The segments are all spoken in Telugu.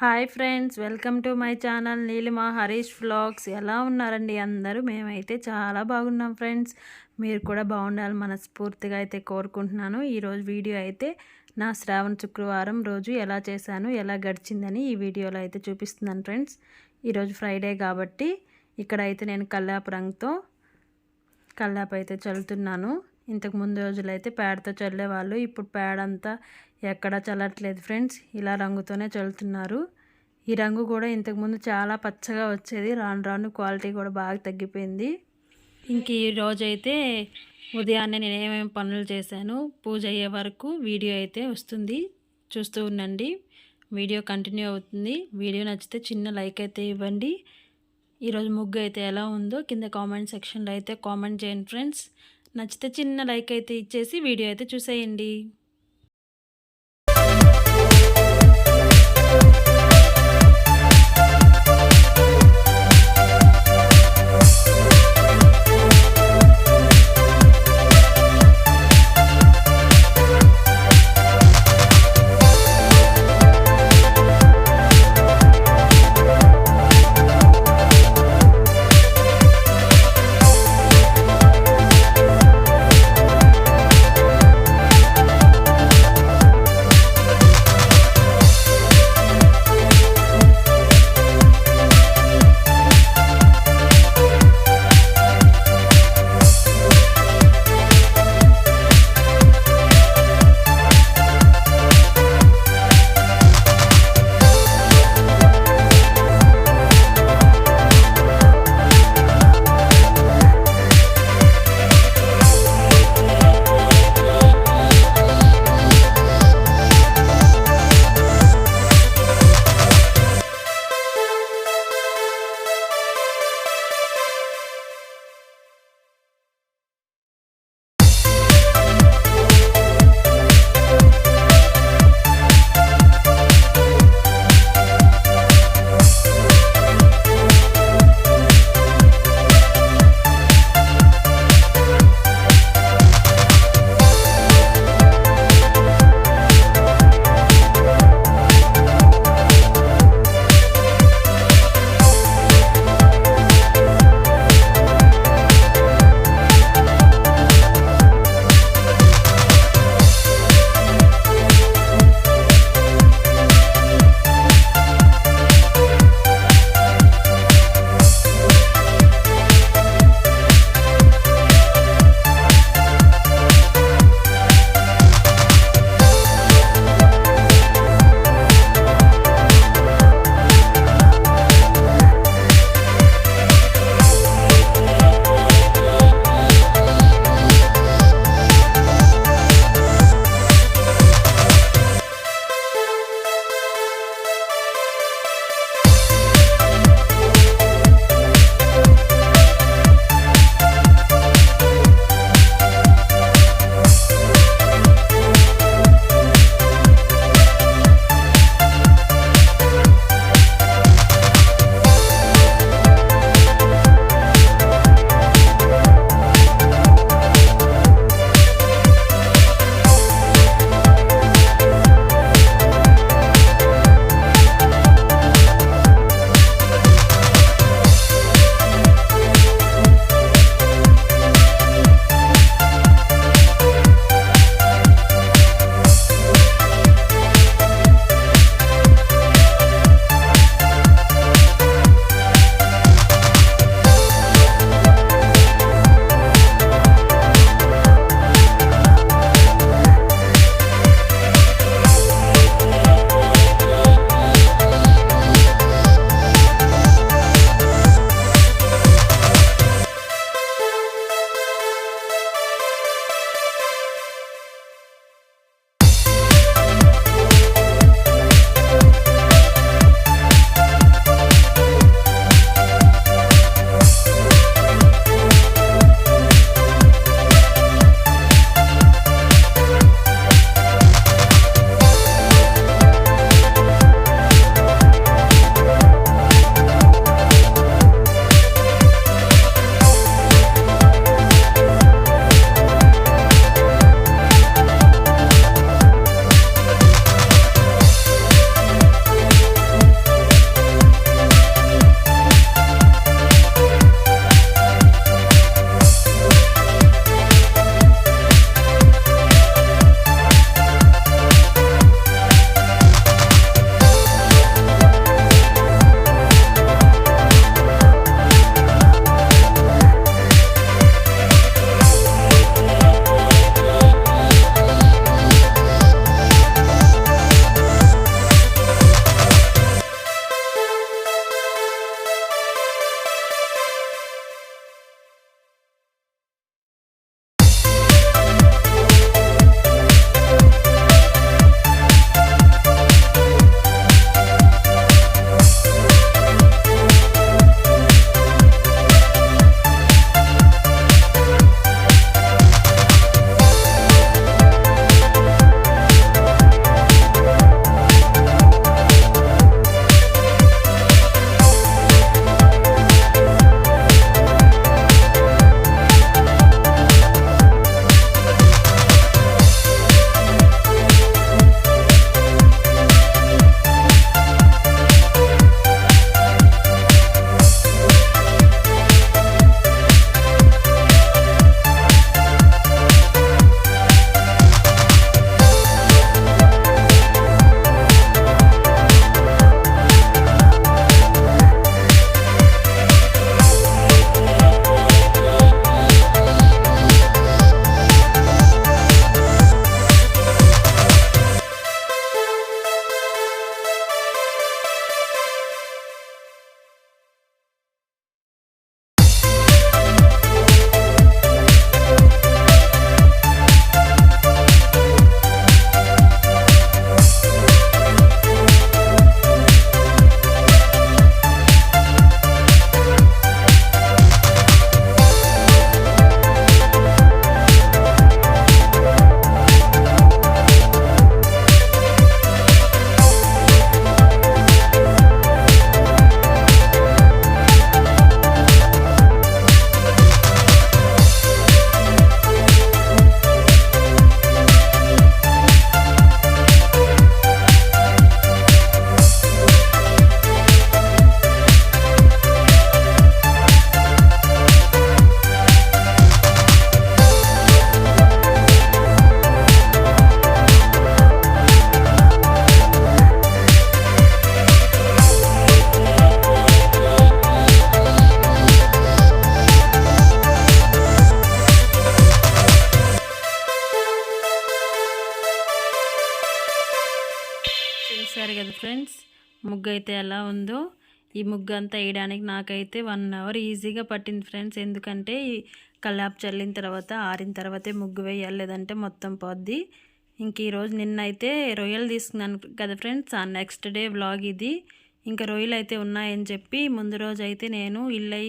Hi friends, welcome to my channel Neelima Harish vlogs. ఎలా ఉన్నారండి అందరూ? మేమైతే చాలా బాగున్నాం ఫ్రెండ్స్. మీరు కూడా బాగుండాలి మనస్ఫూర్తిగా అయితే కోరుకుంటున్నాను. ఈరోజు వీడియో అయితే నా శ్రావణ శుక్రవారం రోజు ఎలా చేశాను, ఎలా గడిచిందని ఈ వీడియోలో అయితే చూపిస్తున్నాను ఫ్రెండ్స్. ఈరోజు ఫ్రైడే కాబట్టి ఇక్కడైతే నేను కల్లాపు రంగుతో కల్లాపు అయితే చల్లుతున్నాను. ఇంతకు ముందు రోజులైతే పేడతో చల్లేవాళ్ళు, ఇప్పుడు పేడ అంతా ఎక్కడా చల్లట్లేదు ఫ్రెండ్స్. ఇలా రంగుతోనే చల్లుతున్నారు. ఈ రంగు కూడా ఇంతకుముందు చాలా పచ్చగా వచ్చేది, రాను రాను క్వాలిటీ కూడా బాగా తగ్గిపోయింది. ఇంక ఈ రోజైతే ఉదయాన్నే నేను ఏమేమి పనులు చేశాను, పూజ అయ్యే వరకు వీడియో అయితే వస్తుంది, చూస్తూ ఉండండి. వీడియో కంటిన్యూ అవుతుంది. వీడియో నచ్చితే చిన్న లైక్ అయితే ఇవ్వండి. ఈరోజు ముగ్గు అయితే ఎలా ఉందో కింద కామెంట్ సెక్షన్లో అయితే కామెంట్ చేయండి ఫ్రెండ్స్. నచ్చితే చిన్న లైక్ అయితే ఇచ్చేసి వీడియో అయితే చూసేయండి. ముగ్గు అయితే ఎలా ఉందో. ఈ ముగ్గు అంతా వేయడానికి నాకైతే 1 అవర్ ఈజీగా పట్టింది ఫ్రెండ్స్. ఎందుకంటే కల్లాపు చల్లిన తర్వాత ఆరిన తర్వాతే ముగ్గు వేయాలి, లేదంటే మొత్తం పోద్ది. ఇంక ఈరోజు నిన్నైతే రొయ్యలు తీసుకున్నాను కదా ఫ్రెండ్స్, ఆ నెక్స్ట్ డే వ్లాగ్ ఇది. ఇంకా రొయ్యలు అయితే ఉన్నాయని చెప్పి ముందు రోజు అయితే నేను ఇల్లు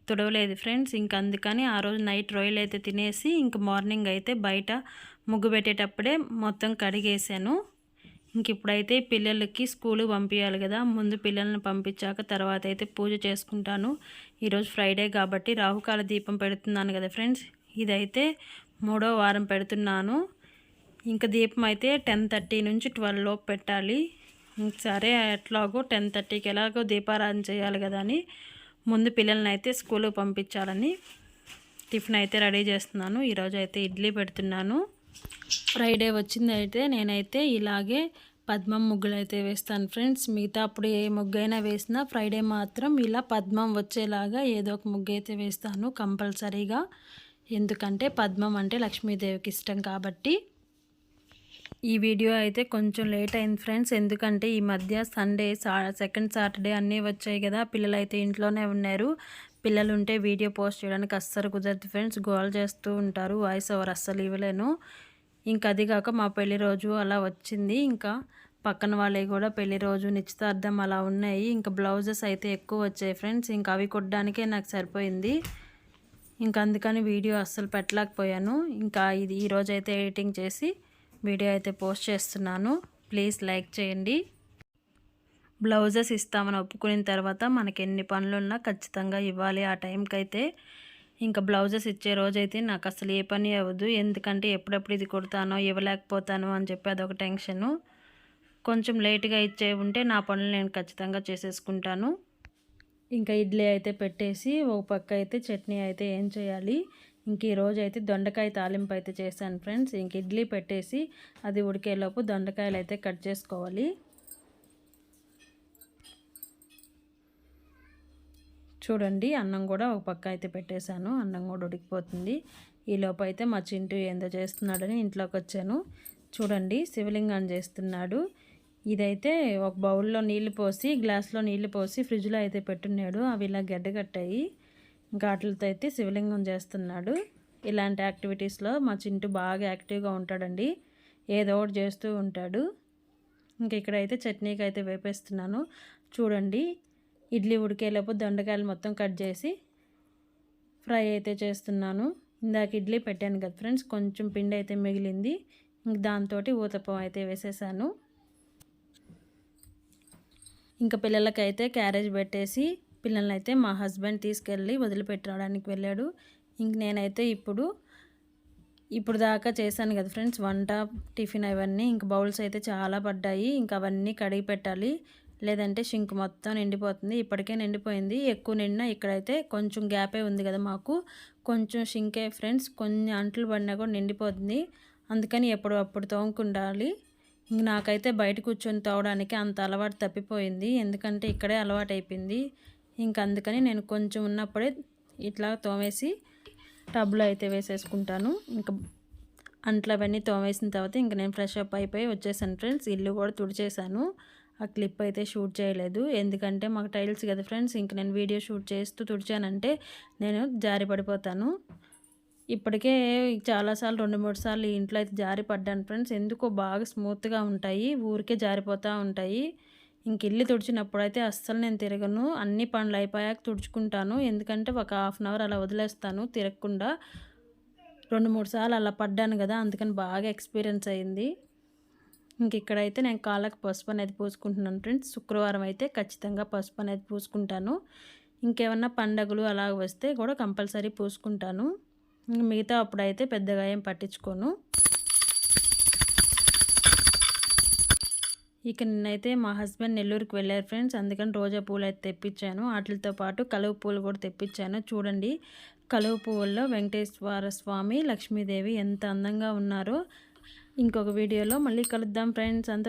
తుడవలేదు ఫ్రెండ్స్. ఇంక అందుకని ఆ రోజు నైట్ రొయ్యలు అయితే తినేసి ఇంక మార్నింగ్ అయితే బయట ముగ్గు పెట్టేటప్పుడే మొత్తం కడిగేసాను. ఇంక ఇప్పుడైతే పిల్లలకి స్కూల్ పంపించాలి కదా, ముందు పిల్లల్ని పంపించాక తర్వాత అయితే పూజ చేసుకుంటాను. ఈరోజు ఫ్రైడే కాబట్టి రాహుకాల దీపం పెడుతున్నాను కదా ఫ్రెండ్స్. ఇదైతే 3వ వారం పెడుతున్నాను. ఇంకా దీపం అయితే 10:30 నుంచి 12 లోపు పెట్టాలి. సరే ఎట్లాగో 10:30కి ఎలాగో దీపారాధన చేయాలి కదా అని ముందు పిల్లల్ని అయితే స్కూల్కి పంపించాలని టిఫిన్ అయితే రెడీ చేస్తున్నాను. ఈరోజు అయితే ఇడ్లీ పెడుతున్నాను. ఫ్రైడే వచ్చింది అయితే నేనైతే ఇలాగే పద్మం ముగ్గులు అయితే వేస్తాను ఫ్రెండ్స్. మిగతా అప్పుడు ఏ ముగ్గైనా వేసినా ఫ్రైడే మాత్రం ఇలా పద్మం వచ్చేలాగా ఏదో ఒక ముగ్గు అయితే వేస్తాను కంపల్సరీగా. ఎందుకంటే పద్మం అంటే లక్ష్మీదేవికి ఇష్టం కాబట్టి. ఈ వీడియో అయితే కొంచెం లేట్ అయింది ఫ్రెండ్స్, ఎందుకంటే ఈ మధ్య సండే సెకండ్ సాటర్డే అన్నీ వచ్చాయి కదా, పిల్లలు అయితే ఇంట్లోనే ఉన్నారు. పిల్లలు ఉంటే వీడియో పోస్ట్ చేయడానికి అస్సలు కుదరదు ఫ్రెండ్స్, గోల్ చేస్తూ ఉంటారు, వాయిస్ ఓవర్ అస్సలు ఇవ్వలేను. ఇంకా అది కాక మా పెళ్లి రోజు అలా వచ్చింది. ఇంకా పక్కన వాళ్ళవి కూడా పెళ్లి రోజు నిశ్చితార్థం అలా ఉన్నాయి. ఇంకా బ్లౌజెస్ అయితే ఎక్కువ వచ్చాయి ఫ్రెండ్స్, ఇంకా అవి కుట్టడానికే నాకు సరిపోయింది. ఇంకా అందుకని వీడియో అస్సలు పెట్టలేకపోయాను. ఇంకా ఇది ఈరోజు అయితే ఎడిటింగ్ చేసి వీడియో అయితే పోస్ట్ చేస్తున్నాను. ప్లీజ్ లైక్ చేయండి. బ్లౌజెస్ ఇస్తామని ఒప్పుకున్న తర్వాత మనకి ఎన్ని పనులున్నా ఖచ్చితంగా ఇవ్వాలి ఆ టైంకి అయితే. ఇంకా బ్లౌజెస్ ఇచ్చే రోజైతే నాకు అసలు ఏ పని అవ్వదు, ఎందుకంటే ఎప్పుడెప్పుడు ఇది కుడతానో ఇవ్వలేకపోతాను అని చెప్పి అదొక టెన్షను. కొంచెం లేట్గా ఇచ్చే ఉంటే నా పనులు నేను ఖచ్చితంగా చేసేసుకుంటాను. ఇంకా ఇడ్లీ అయితే పెట్టేసి ఒక పక్క అయితే చట్నీ అయితే ఏం చేయాలి. ఇంక ఈరోజు అయితే దొండకాయ తాలింపు అయితే చేశాను ఫ్రెండ్స్. ఇంక ఇడ్లీ పెట్టేసి అది ఉడికేలోపు దొండకాయలు అయితే కట్ చేసుకోవాలి. చూడండి అన్నం కూడా ఒక పక్క అయితే పెట్టేశాను, అన్నం కూడా ఉడికిపోతుంది. ఈలోపు అయితే మా చింటూ ఏందో చేస్తున్నాడని ఇంట్లోకి వచ్చాను. చూడండి శివలింగాన్ని చేస్తున్నాడు. ఇదైతే ఒక బౌల్లో నీళ్లు పోసి గ్లాస్లో నీళ్లు పోసి ఫ్రిడ్జ్లో అయితే పెట్టున్నాడు. అవి ఇలా గడ్డగట్టాయి. ఘాట్లతో అయితే శివలింగం చేస్తున్నాడు. ఇలాంటి యాక్టివిటీస్లో మా చింటూ బాగా యాక్టివ్గా ఉంటాడండి, ఏదో ఒకటి చేస్తూ ఉంటాడు. ఇంక ఇక్కడైతే చట్నీకి అయితే వేపేస్తున్నాను. చూడండి ఇడ్లీ ఉడికేలోపు దొండకాయలు మొత్తం కట్ చేసి ఫ్రై అయితే చేస్తున్నాను. ఇందాక ఇడ్లీ పెట్టాను కదా ఫ్రెండ్స్, కొంచెం పిండి అయితే మిగిలింది. ఇంక దాంతో ఊతప్పం అయితే వేసేసాను. ఇంకా పిల్లలకైతే క్యారేజ్ పెట్టేసి పిల్లల్ని అయితే మా హస్బెండ్ తీసుకెళ్ళి వదిలిపెట్టడానికి వెళ్ళాడు. ఇంక నేనైతే ఇప్పుడు దాకా చేశాను కదా ఫ్రెండ్స్ వంట టిఫిన్ అవన్నీ. ఇంక బౌల్స్ అయితే చాలా పడ్డాయి, ఇంకా అవన్నీ కడిగి పెట్టాలి, లేదంటే షింక్ మొత్తం నిండిపోతుంది. ఇప్పటికే నిండిపోయింది, ఎక్కువ నిండినా ఇక్కడైతే కొంచెం గ్యాపే ఉంది కదా మాకు, కొంచెం షింకే ఫ్రెండ్స్, కొన్ని అంట్లు పడినా కూడా నిండిపోతుంది. అందుకని ఎప్పుడప్పుడు తోముకుండాలి. ఇంక నాకైతే బయట కూర్చొని తోవడానికి అంత అలవాటు తప్పిపోయింది, ఎందుకంటే ఇక్కడే అలవాటు అయిపోయింది. ఇంక అందుకని నేను కొంచెం ఉన్నప్పుడే ఇట్లా తోమేసి టబ్లో అయితే వేసేసుకుంటాను. ఇంకా అంట్లు అవన్నీ తోమేసిన తర్వాత ఇంక నేను ఫ్రెష్ అప్ అయిపోయి వచ్చేసాను ఫ్రెండ్స్. ఇల్లు కూడా తుడిచేసాను. ఆ క్లిప్ అయితే షూట్ చేయలేదు, ఎందుకంటే మాకు టైల్స్ కదా ఫ్రెండ్స్. ఇంక నేను వీడియో షూట్ చేస్తూ తుడిచానంటే నేను జారి పడిపోతాను. ఇప్పటికే చాలాసార్లు 2-3 సార్లు ఈ ఇంట్లో అయితే జారి పడ్డాను ఫ్రెండ్స్. ఎందుకో బాగా స్మూత్గా ఉంటాయి, ఊరికే జారిపోతూ ఉంటాయి. ఇంక ఇల్లు తుడిచినప్పుడు అయితే అస్సలు నేను తిరగను, అన్ని పనులు అయిపోయాక తుడుచుకుంటాను. ఎందుకంటే ఒక 1/2 అవర్ అలా వదిలేస్తాను తిరగకుండా. 2-3 సార్లు అలా పడ్డాను కదా, అందుకని బాగా ఎక్స్పీరియన్స్ అయింది. ఇంక ఇక్కడైతే నేను కాళ్ళకు పసుపు అనేది పూసుకుంటున్నాను ఫ్రెండ్స్. శుక్రవారం అయితే ఖచ్చితంగా పసుపు అనేది పూసుకుంటాను. ఇంకేమన్నా పండగలు అలా వస్తే కూడా కంపల్సరీ పూసుకుంటాను. మిగతా అప్పుడైతే పెద్దగా ఏం పట్టించుకోను. ఇక నిన్నైతే మా హస్బెండ్ నెల్లూరుకి వెళ్ళారు ఫ్రెండ్స్, అందుకని రోజా పూలు అయితే తెప్పించాను. వాటితో పాటు కలువ పూలు కూడా తెప్పించాను. చూడండి కలువ పువ్వుల్లో వెంకటేశ్వర స్వామి లక్ష్మీదేవి ఎంత అందంగా ఉన్నారో. ఇంకొక వీడియోలో మళ్ళీ కలుద్దాం ఫ్రెండ్స్. అంతవరకు